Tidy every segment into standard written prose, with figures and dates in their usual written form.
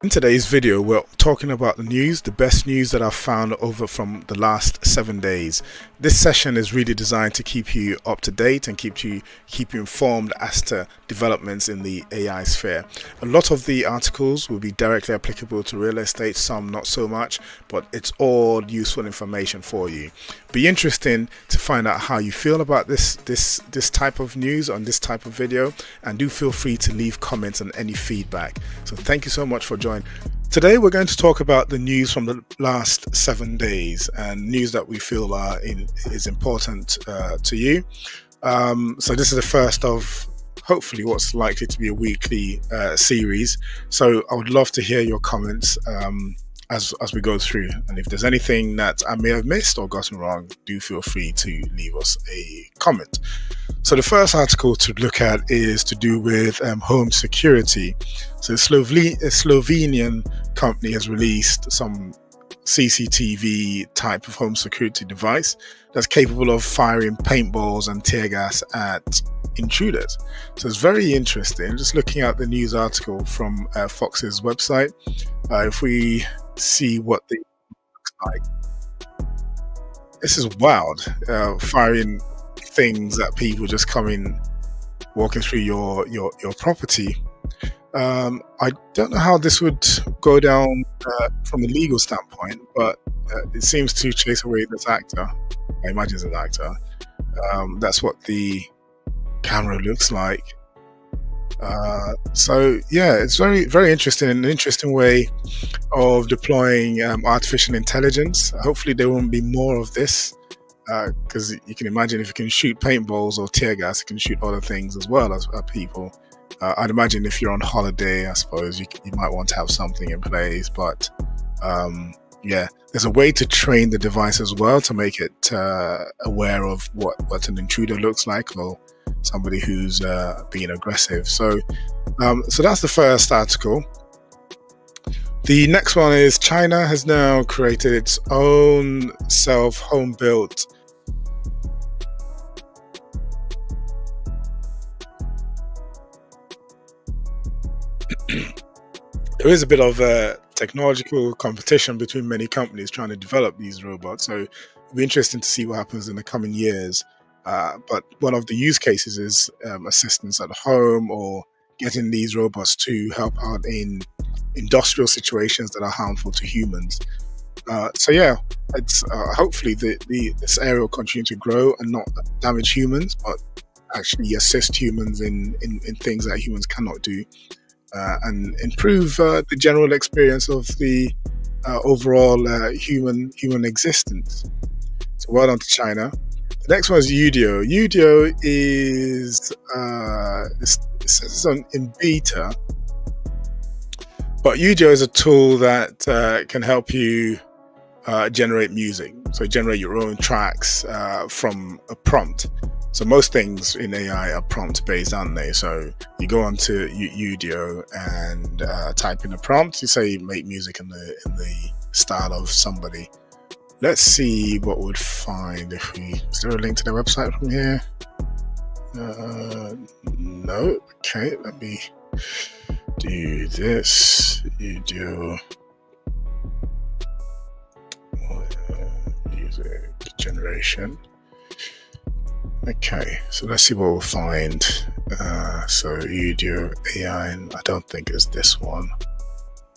In today's video, we're talking about the news, the best news that I've found over from the last 7 days. This session is really designed to keep you up to date and keep you informed as to developments in the AI sphere. A lot of the articles will be directly applicable to real estate, some not so much, but it's all useful information for you. Be interesting to find out how you feel about this type of news on this type of video, and do feel free to leave comments and any feedback. So thank you so much for joining. Today we're going to talk about the news from the last 7 days and news that we feel is important to you. So this is the first of hopefully what's likely to be a weekly series. So I would love to hear your comments as we go through, and if there's anything that I may have missed or gotten wrong, do feel free to leave us a comment. So the first article to look at is to do with home security. So a Slovenian company has released some CCTV type of home security device that's capable of firing paintballs and tear gas at intruders. So it's very interesting. Just looking at the news article from Fox's website, if we see what they look like, this is wild. Firing things that people just come in, walking through your property. I don't know how this would go down from a legal standpoint, but it seems to chase away this actor. I imagine it's an actor. That's what the camera looks like. So yeah, it's very, very interesting, an interesting way of deploying artificial intelligence. Hopefully there won't be more of this, because you can imagine if you can shoot paintballs or tear gas, you can shoot other things as well as people. I'd imagine if you're on holiday, I suppose you might want to have something in place, but yeah, there's a way to train the device as well to make it aware of what an intruder looks like, or somebody who's being aggressive. So that's the first article. The next one is China has now created its own home-built there is a bit of technological competition between many companies trying to develop these robots, so it'll be interesting to see what happens in the coming years. But one of the use cases is assistance at home, or getting these robots to help out in industrial situations that are harmful to humans. So yeah, it's hopefully this area will continue to grow and not damage humans, but actually assist humans in things that humans cannot do, and improve the general experience of the overall human existence. So well done to China. The next one is Udio. Udio is it says it's in beta, but Udio is a tool that can help you generate music. So generate your own tracks from a prompt. So most things in AI are prompt based, aren't they? So you go onto Udio and type in a prompt. You say make music in the style of somebody. Let's see what we'd find if is there a link to their website from here? No. Okay, let me do this. Udio music generation. Okay, so let's see what we'll find. So Udio AI, and I don't think it's this one.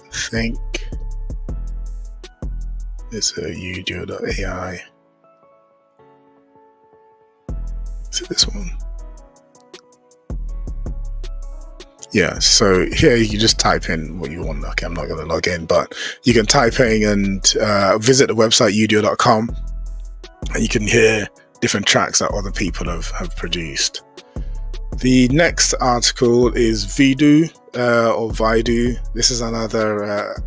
I think it's a Udio.ai. Is it this one? Yeah, so here you can just type in what you want. Okay, I'm not going to log in, but you can type in and visit the website udio.com, and you can hear different tracks that other people have produced. The next article is Vidu or Vidu. This is another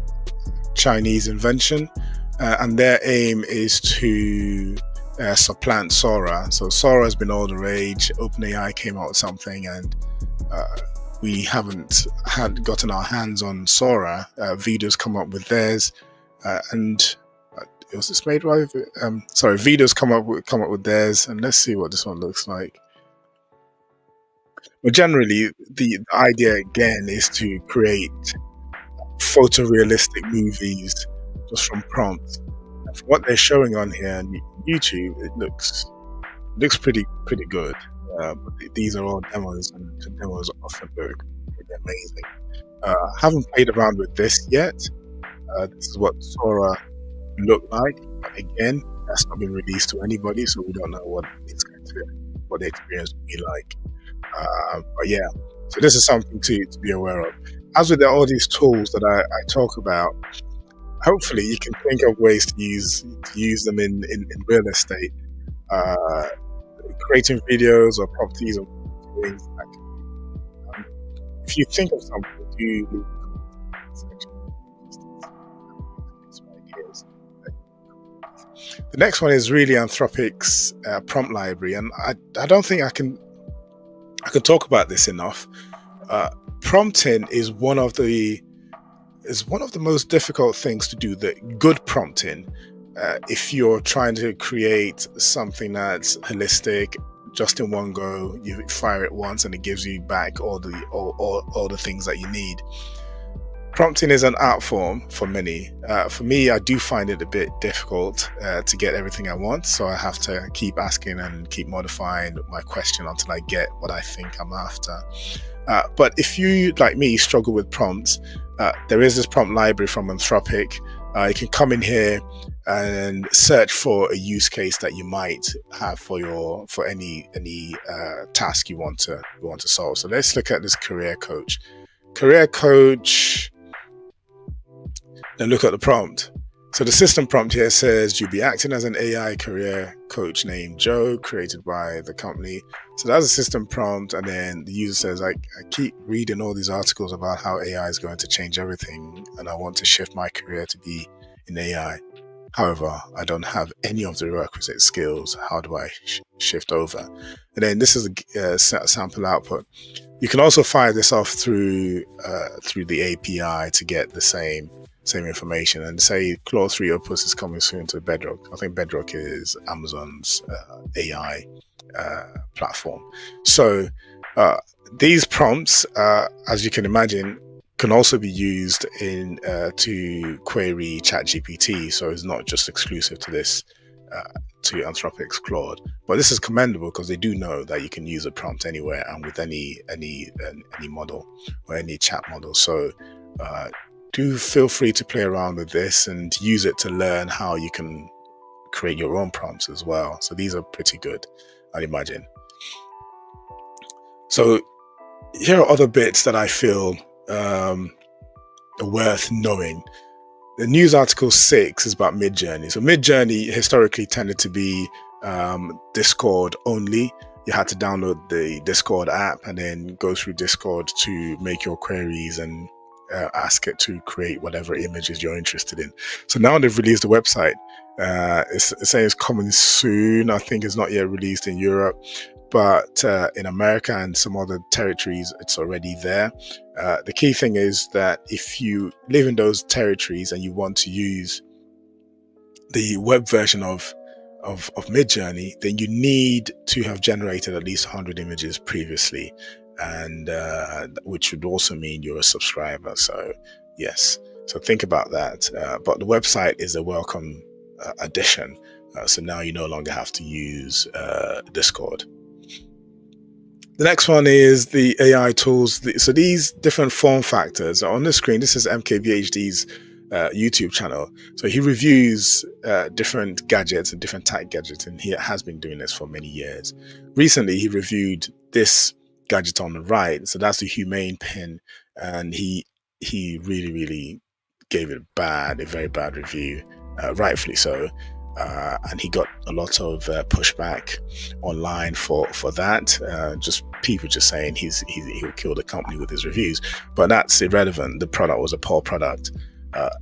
Chinese invention, and their aim is to supplant Sora. So Sora has been all the rage. OpenAI came out with something, and we haven't gotten our hands on Sora. Vidu's come up with theirs, and was this made by? Vidu's come up with theirs, and let's see what this one looks like. But generally, the idea again is to create photorealistic movies just from prompts. And from what they're showing on here on YouTube, it looks pretty good. But these are all demos, and the demos often look pretty amazing. Haven't played around with this yet. This is what Sora looked like. But again, that's not been released to anybody, so we don't know what the experience will be like. But yeah, so this is something to be aware of. As with all these tools that I talk about, hopefully you can think of ways to use them in real estate, creating videos or properties or things. If you think of something, do leave a comment section. The next one is really Anthropic's prompt library, and I don't think I can talk about this enough. Prompting is one of the most difficult things to do. The good prompting, if you're trying to create something that's holistic, just in one go, you fire it once and it gives you back all the things that you need. Prompting is an art form for many. For me, I do find it a bit difficult to get everything I want, so I have to keep asking and keep modifying my question until I get what I think I'm after. But if you, like me, struggle with prompts, there is this prompt library from Anthropic. You can come in here and search for a use case that you might have for any task you want to solve. So let's look at this career coach. Then look at the prompt. So the system prompt here says you'll be acting as an AI career coach named Joe, created by the company. So that's a system prompt, and then the user says, I keep reading all these articles about how AI is going to change everything, and I want to shift my career to be in AI. However, I don't have any of the requisite skills. How do I shift over? And then this is a sample output. You can also fire this off through the API to get the same information, and say Claude 3 Opus is coming soon to Bedrock. I think Bedrock is Amazon's AI platform. So these prompts, as you can imagine, can also be used in to query ChatGPT. So it's not just exclusive to this to Anthropic's Claude. But this is commendable because they do know that you can use a prompt anywhere and with any model or any chat model. So do feel free to play around with this and use it to learn how you can create your own prompts as well. So these are pretty good, I'd imagine. So here are other bits that I feel are worth knowing. The news article 6 is about Midjourney. So Midjourney historically tended to be Discord only. You had to download the Discord app and then go through Discord to make your queries and ask it to create whatever images you're interested in. So now they've released the website. It's saying it's coming soon. I think it's not yet released in Europe, but in America and some other territories, it's already there. The key thing is that if you live in those territories and you want to use the web version of Midjourney, then you need to have generated at least 100 images previously, and which would also mean you're a subscriber. So yes, so think about that. But the website is a welcome addition. So now you no longer have to use Discord. The next one is the AI tools. So these different form factors are on the screen. This is MKBHD's YouTube channel. So he reviews different gadgets and different tech gadgets, and he has been doing this for many years. Recently, he reviewed this gadget on the right. So that's the Humane pin, and he really gave it a very bad review, rightfully so. And he got a lot of pushback online for that. Just people just saying he'll kill the company with his reviews, but that's irrelevant. The product was a poor product.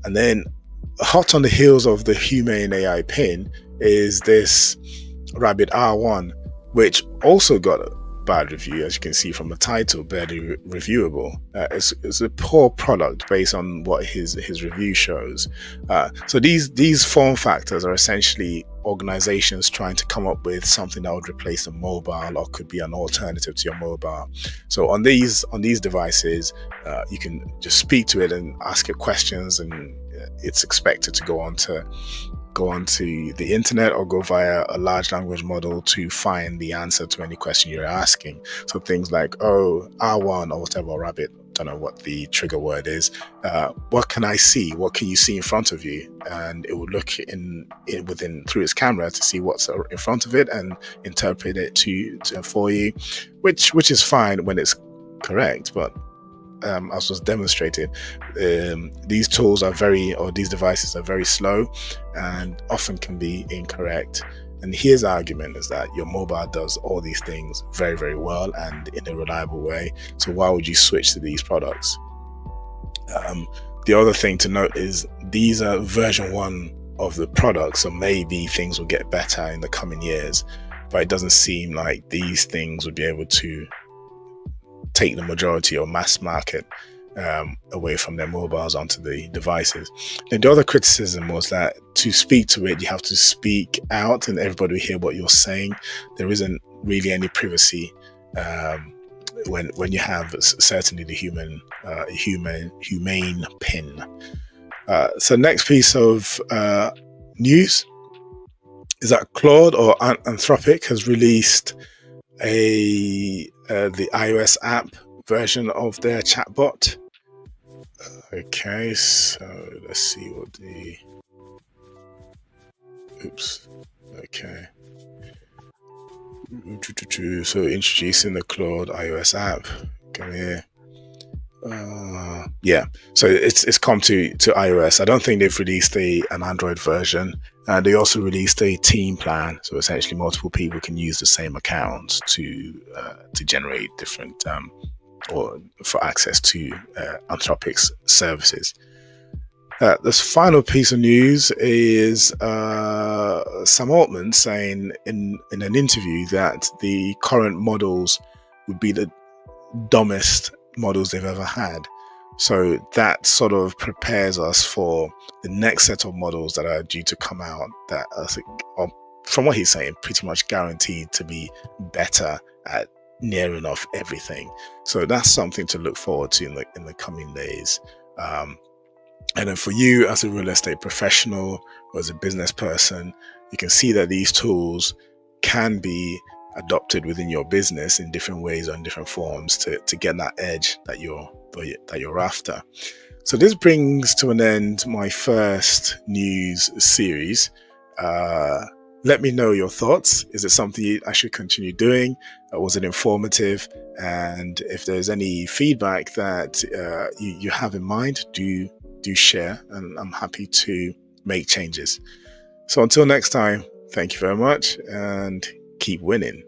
And then hot on the heels of the Humane AI pin is this Rabbit R1, which also got a bad review, as you can see from the title, barely reviewable. It's a poor product based on what his review shows. So these form factors are essentially organizations trying to come up with something that would replace the mobile or could be an alternative to your mobile. So on these devices, you can just speak to it and ask it questions, and it's expected to go onto the internet or go via a large language model to find the answer to any question you're asking. So things like, oh, R1 or whatever, rabbit, don't know what the trigger word is. What can I see? What can you see in front of you? And it will look through its camera to see what's in front of it and interpret it for you, which is fine when it's correct, but as was demonstrated, these devices are very slow and often can be incorrect. And his argument is that your mobile does all these things very, very well and in a reliable way. So why would you switch to these products? The other thing to note is these are version 1 of the product, so maybe things will get better in the coming years, but it doesn't seem like these things would be able to take the majority or mass market away from their mobiles onto the devices. And the other criticism was that to speak to it, you have to speak out and everybody will hear what you're saying. There isn't really any privacy when you have certainly the humane pin. So next piece of news is that Claude or Anthropic has released the iOS app version of their chatbot. Okay, so let's see what okay. So introducing the Claude iOS app. Come here. Yeah, so it's come to iOS. I don't think they've released an Android version. And they also released a team plan, so essentially multiple people can use the same account to generate different or for access to Anthropic's services. This final piece of news is Sam Altman saying in an interview that the current models would be the dumbest models they've ever had. So that sort of prepares us for the next set of models that are due to come out that are, from what he's saying, pretty much guaranteed to be better at near enough everything. So that's something to look forward to in the coming days. And then for you as a real estate professional or as a business person, you can see that these tools can be adopted within your business in different ways or in different forms to get that edge that you're after. So this brings to an end my first news series. Let me know your thoughts. Is it something I should continue doing? Was it informative? And if there's any feedback that you have in mind, do share, and I'm happy to make changes. So until next time, thank you very much and keep winning.